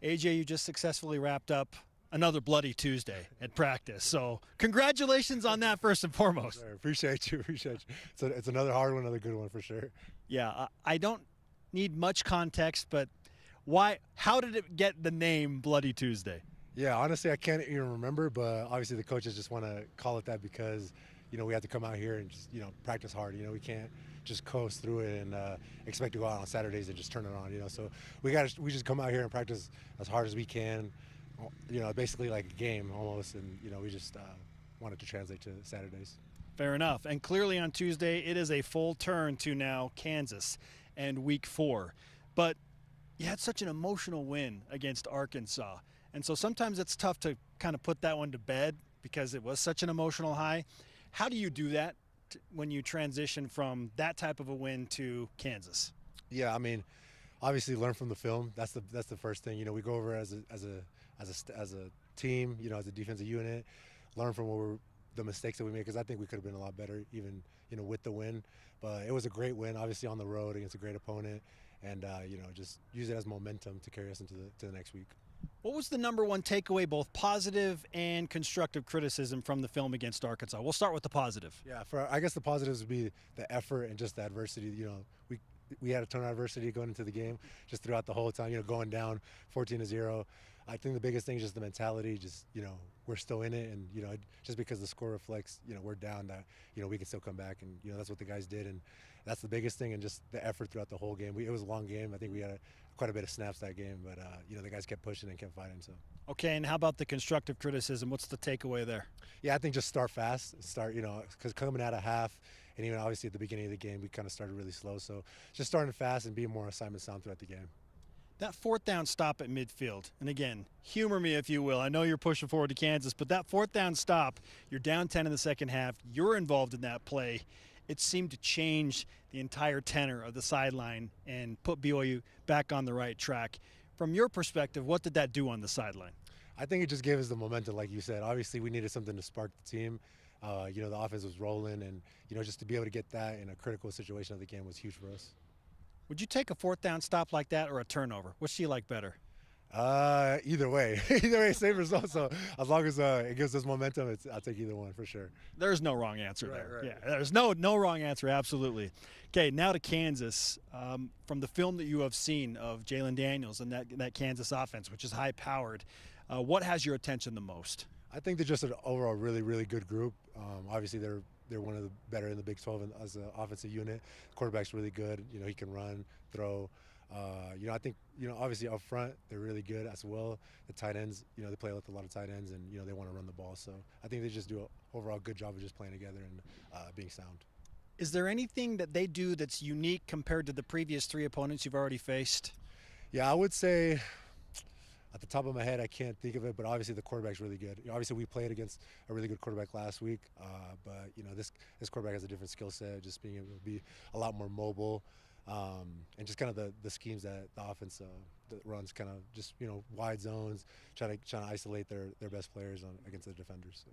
AJ, you just successfully wrapped up another bloody Tuesday at practice. So congratulations on that first and foremost. Sure, appreciate you. It's another hard one, another good one for sure. Yeah, I don't need much context, but how did it get the name Bloody Tuesday? Yeah, honestly, I can't even remember, but obviously the coaches just want to call it that because, we have to come out here and just, practice hard. We can't just coast through it and expect to go out on Saturdays and just turn it on, So we just come out here and practice as hard as we can, basically like a game almost, and, we just wanted to translate to Saturdays. Fair enough. And clearly on Tuesday, it is a full turn to now Kansas and week 4. But you had such an emotional win against Arkansas. And so sometimes it's tough to kind of put that one to bed because it was such an emotional high. How do you do that when you transition from that type of a win to Kansas? Yeah, I mean, obviously learn from the film. That's the first thing. We go over as a team, as a defensive unit, learn from the mistakes that we made, because I think we could have been a lot better even, with the win. But it was a great win, obviously on the road against a great opponent, and just use it as momentum to carry us into the next week. What was the number one takeaway, both positive and constructive criticism from the film against Arkansas? We'll start with the positive. Yeah, I guess the positives would be the effort and just the adversity. We had a ton of adversity going into the game just throughout the whole time, going down 14-0. I think the biggest thing is just the mentality, just, we're still in it, and, just because the score reflects, we're down, that, we can still come back, and, that's what the guys did, and that's the biggest thing, and just the effort throughout the whole game. It was a long game. I think we had quite a bit of snaps that game, but, the guys kept pushing and kept fighting, so. Okay, and how about the constructive criticism? What's the takeaway there? Yeah, I think just start fast, because coming out of half, and even obviously at the beginning of the game, we kind of started really slow, so just starting fast and being more assignment sound throughout the game. That fourth down stop at midfield, and again, humor me if you will. I know you're pushing forward to Kansas, but that fourth down stop, you're down 10 in the second half, you're involved in that play. It seemed to change the entire tenor of the sideline and put BYU back on the right track. From your perspective, what did that do on the sideline? I think it just gave us the momentum, like you said. Obviously, we needed something to spark the team. The offense was rolling, and, just to be able to get that in a critical situation of the game was huge for us. Would you take a fourth down stop like that or a turnover? Which do you like better? Either way. Either way, same result. So as long as it gives us momentum, I'll take either one for sure. There's no wrong answer there. Right. Yeah, there's no wrong answer, absolutely. Okay, now to Kansas. From the film that you have seen of Jalen Daniels and that Kansas offense, which is high-powered, what has your attention the most? I think they're just an overall really, really good group. Obviously, they're one of the better in the Big 12 as an offensive unit. Quarterback's really good. He can run, throw. I think, obviously up front, they're really good as well. The tight ends, they play with a lot of tight ends, and, they want to run the ball. So I think they just do an overall good job of just playing together and being sound. Is there anything that they do that's unique compared to the previous 3 opponents you've already faced? Yeah, I would say, at the top of my head, I can't think of it, but obviously the quarterback's really good. Obviously, we played against a really good quarterback last week, but this quarterback has a different skill set, just being able to be a lot more mobile, and just kind of the schemes that the offense that runs, kind of just wide zones, trying to isolate their best players against the defenders. So.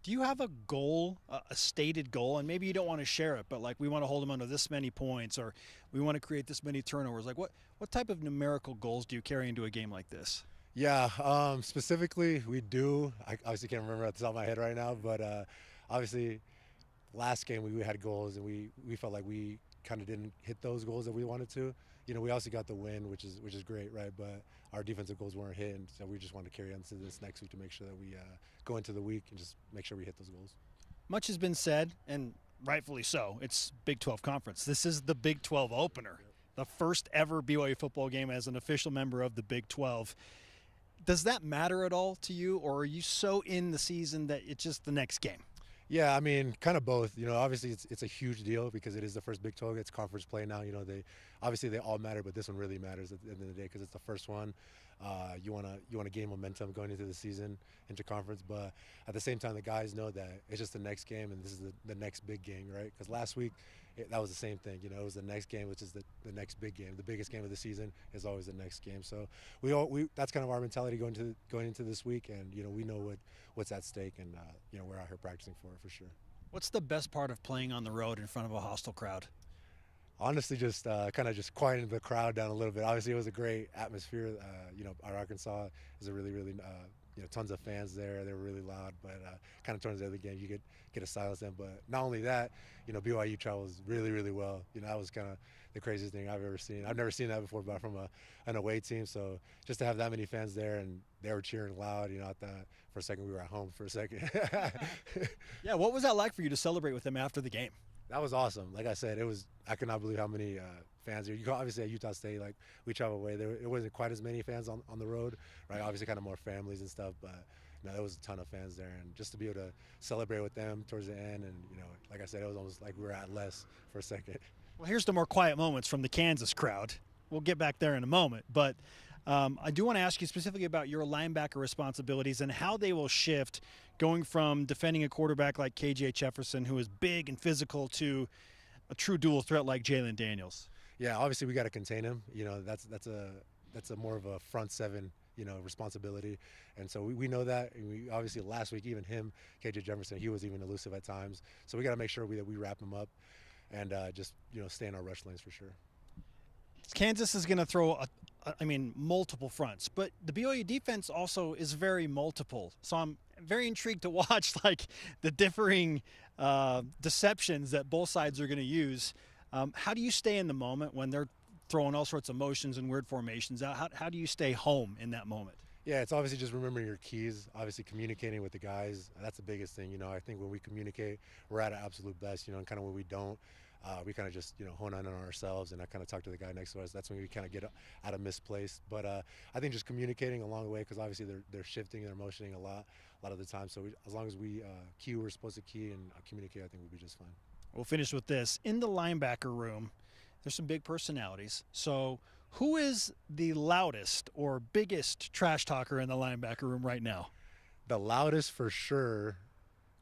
Do you have a goal, a stated goal, and maybe you don't want to share it, but like we want to hold them under this many points, or we want to create this many turnovers? Like what type of numerical goals do you carry into a game like this? Yeah, specifically we do. I obviously can't remember at the top of my head right now, but obviously last game we had goals, and we felt like we kind of didn't hit those goals that we wanted to. We also got the win, which is great, right? But our defensive goals weren't hit, and so we just wanted to carry on to this next week to make sure that we go into the week and just make sure we hit those goals. Much has been said, and rightfully so. It's Big 12 Conference. This is the Big 12 opener, the first ever BYU football game as an official member of the Big 12. Does that matter at all to you, or are you so in the season that it's just the next game? Yeah, I mean, kind of both. Obviously it's a huge deal because it is the first Big 12. It's conference play now. They all matter, but this one really matters at the end of the day because it's the first one. You want to gain momentum going into the season, into conference, but at the same time, the guys know that it's just the next game, and this is the next big game, right? Because last week, that was the same thing. It was the next game, which is the next big game. The biggest game of the season is always the next game. So that's kind of our mentality going into this week, and we know what's at stake, and we're out here practicing for it for sure. What's the best part of playing on the road in front of a hostile crowd? Honestly, just kind of just quieting the crowd down a little bit. Obviously, it was a great atmosphere. Our Arkansas is a really, really, tons of fans there. They were really loud, but kind of towards the end of the game, you could get to silence them. But not only that, BYU travels really, really well. That was kind of the craziest thing I've ever seen. I've never seen that before, but from an away team. So just to have that many fans there, and they were cheering loud. I thought for a second we were at home for a second. Yeah, what was that like for you to celebrate with them after the game? That was awesome. Like I said, I could not believe how many fans there. You go, obviously at Utah State, like we travel away, it wasn't quite as many fans on the road, right? Obviously kind of more families and stuff, but there was a ton of fans there, and just to be able to celebrate with them towards the end, and like I said, it was almost like we were at less for a second. Well, here's the more quiet moments from the Kansas crowd. We'll get back there in a moment, but I do want to ask you specifically about your linebacker responsibilities and how they will shift going from defending a quarterback like KJ Jefferson, who is big and physical, to a true dual threat like Jalen Daniels. Yeah, obviously we got to contain him. That's a more of a front seven, responsibility. And so we know that. And we obviously last week, even him, KJ Jefferson, he was even elusive at times. So we got to make sure that we wrap him up and just, stay in our rush lanes for sure. Kansas is going to throw multiple fronts, but the BYU defense also is very multiple. So I'm very intrigued to watch the differing deceptions that both sides are going to use. How do you stay in the moment when they're throwing all sorts of motions and weird formations out? How do you stay home in that moment? Yeah, it's obviously just remembering your keys, obviously communicating with the guys. That's the biggest thing. I think when we communicate, we're at our absolute best, and kind of when we don't, we kind of just, hone in on ourselves, and I kind of talk to the guy next to us. That's when we kind of get out of misplaced. But I think just communicating along the way, because obviously they're shifting, they're motioning a lot of the time. So as long as we key where we're supposed to key and communicate, I think we'll be just fine. We'll finish with this. In the linebacker room, there's some big personalities. So who is the loudest or biggest trash talker in the linebacker room right now? The loudest for sure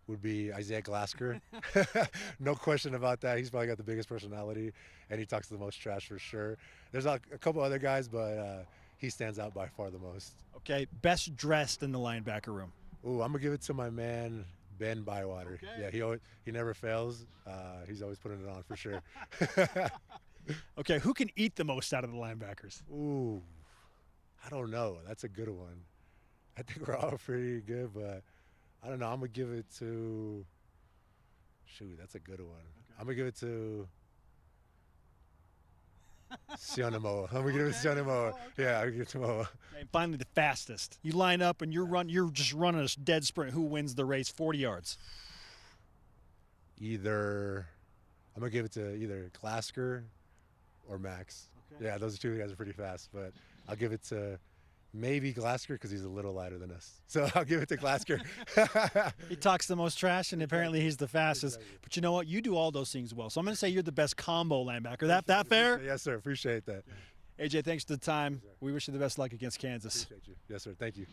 would be Isaiah Glasker. No question about that. He's probably got the biggest personality, and he talks the most trash for sure. There's a couple other guys, but he stands out by far the most. Okay, best dressed in the linebacker room? Ooh, I'm going to give it to my man, Ben Bywater. Okay. Yeah, he never fails. He's always putting it on for sure. Okay, who can eat the most out of the linebackers? Ooh, I don't know. That's a good one. I think we're all pretty good, but I don't know. I'm going to give it to – shoot, that's a good one. Okay. I'm going to give it to Sionamoa. I'm going to give it to Sionamoa. Okay. Yeah, I'm going to give it to Moa. And finally, the fastest. You line up and you're just running a dead sprint. Who wins the race 40 yards? I'm going to give it to either Glasker or Max. Okay. Yeah, those two guys are pretty fast, but I'll give it to maybe Glasker because he's a little lighter than us. So I'll give it to Glasker. He talks the most trash, and apparently he's the fastest. But you know what? You do all those things well. So I'm going to say you're the best combo linebacker. That fair? Yes, sir. Appreciate that. AJ, thanks for the time. We wish you the best luck against Kansas. Appreciate you. Yes, sir. Thank you.